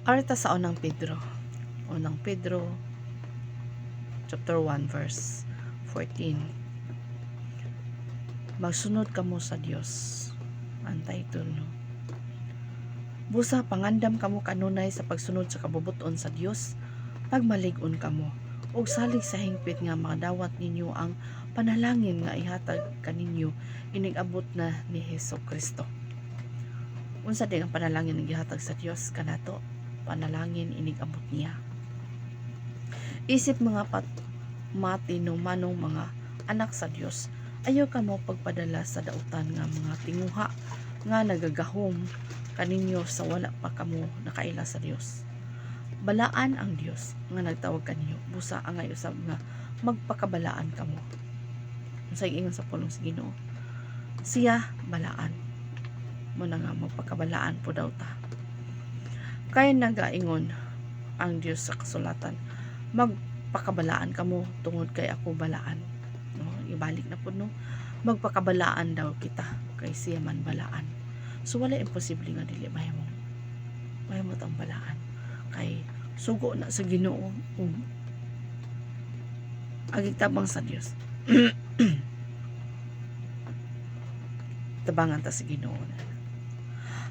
Arita sa unang Pedro. Unang Pedro chapter 1 verse 14. Magsunod kamo sa Dios. Ang title, no? Busa pangandam kamo kanunay sa pagsunod sa kabubuton sa Dios, pagmalig-on kamo ug salig sa hingpit nga makadawat ninyo ang panalangin nga ihatag kaninyo inig abot na ni Hesukristo. Unsa di ang panalangin nga gihatag sa Dios kanato? Panalangin inig abot niya. Isip mga matinumanong mga anak sa Dios, ayaw kamo pagpadala sa dautan nga mga tinguha nga nagagahom kaninyo sa wala pa kamo nakaila sa Dios. Balaan ang Dios nga nagtawag kanyo, busa angay usab nga magpakabalaan kamo. Unsay ingon sa pulong sa Ginoo? Siya balaan mo na nga magpakabalaan po daw ta. Kaya nagaingon ang Dios sa kasulatan, magpakabalaan kamo tungod kay ako balaan. No, ibalik na po, no, magpakabalaan daw kita kay siya man balaan. So wala imposible nga dili mahimo ang balaan kay sugo na sa Ginoo ug agitabang sa Dios. Tabangan ta sa Ginoo.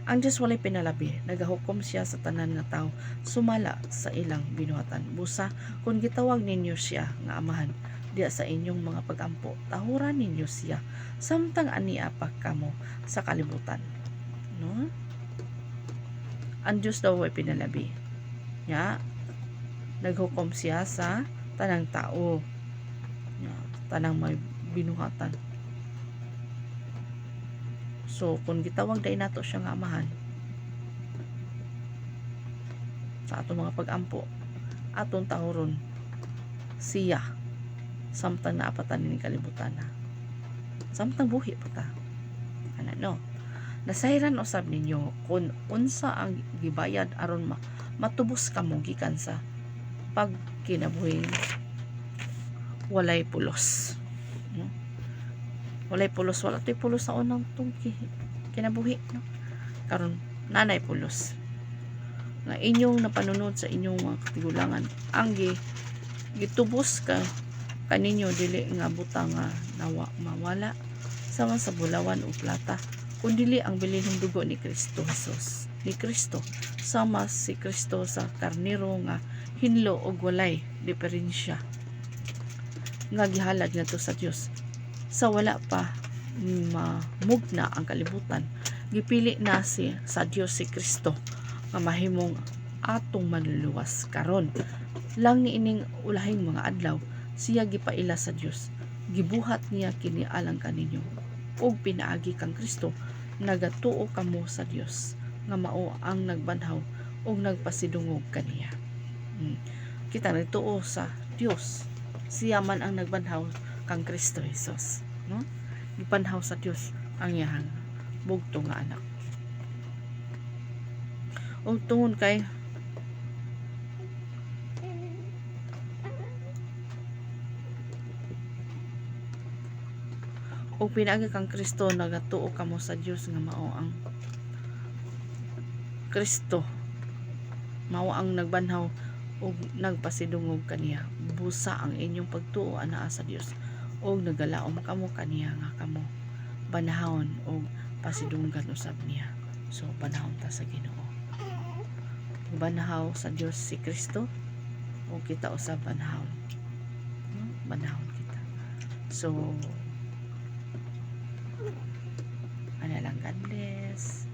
Ang Diyos walay pinalabi, nagahukom siya sa tanan nga tawo sumala sa ilang binuhatan. Busa kung gitawag ninyo siya nga amahan diya sa inyong mga pagampo, tahuran ninyo siya samtang ania pa kamo sa kalibutan. No? Ang Diyos daw ay pinalabi. Nga, naghukom siya sa tanang tao. Nga, tanang may binuhatan. So, kung gitawag dahil nato siya nga amahan sa atong mga pagampo, atong tahuron siya samtang naapatan ni kalibutan na. Samtang buhi pa ta. Ano, no? Nasayran usab ninyo kung unsa ang gibayad aron matubos kamo gikan sa pagkinabuhi walay pulos. No? Walay pulos, wala to'y pulos sa unang tong kinabuhi, no? Karon nanay pulos nga inyong napanunod sa inyong mga katigulangan ang gitubos kaninyo dili nga butang nga mawala sama sa bulawan o plata, kung dili ang bilihong dugo ni Kristo Jesus, ni Kristo, sama si Kristo sa karnero nga hinlo og walay diferensya nga gihalad ngadto sa Dios. Sa wala pa mamugna ang kalibutan, gipili na sa Dios si Kristo nga mahimong atong manluluwas karon lang ni ining ulahing mga adlaw. Siya gipaila sa Dios, gibuhat niya kini alang kaninyo ug pinaagi kang Kristo nagatuo kamo sa Dios nga mao ang nagbanhaw ug nagpasidungog kaniya. Kita nagtuo sa Dios, siya man ang nagbanhaw kang Kristo Jesus, no? Gibanhaw sa Dios ang iyang bugto nga anak. O tungod kay o pinaagi kang Kristo nagatuo kamo sa Dios nga mao ang Kristo, mao ang nagbanhaw ug nagpasidungog kaniya. Busa ang inyong pagtuo anaa sa Dios ug nagalaom kamo kaniya nga kamo banahon ug pasidunggan usab niya. So banahon ta sa Ginoo, banhaw sa Dios si Kristo ug kita usab banahon, no? Banahon kita. So ano lang, God bless.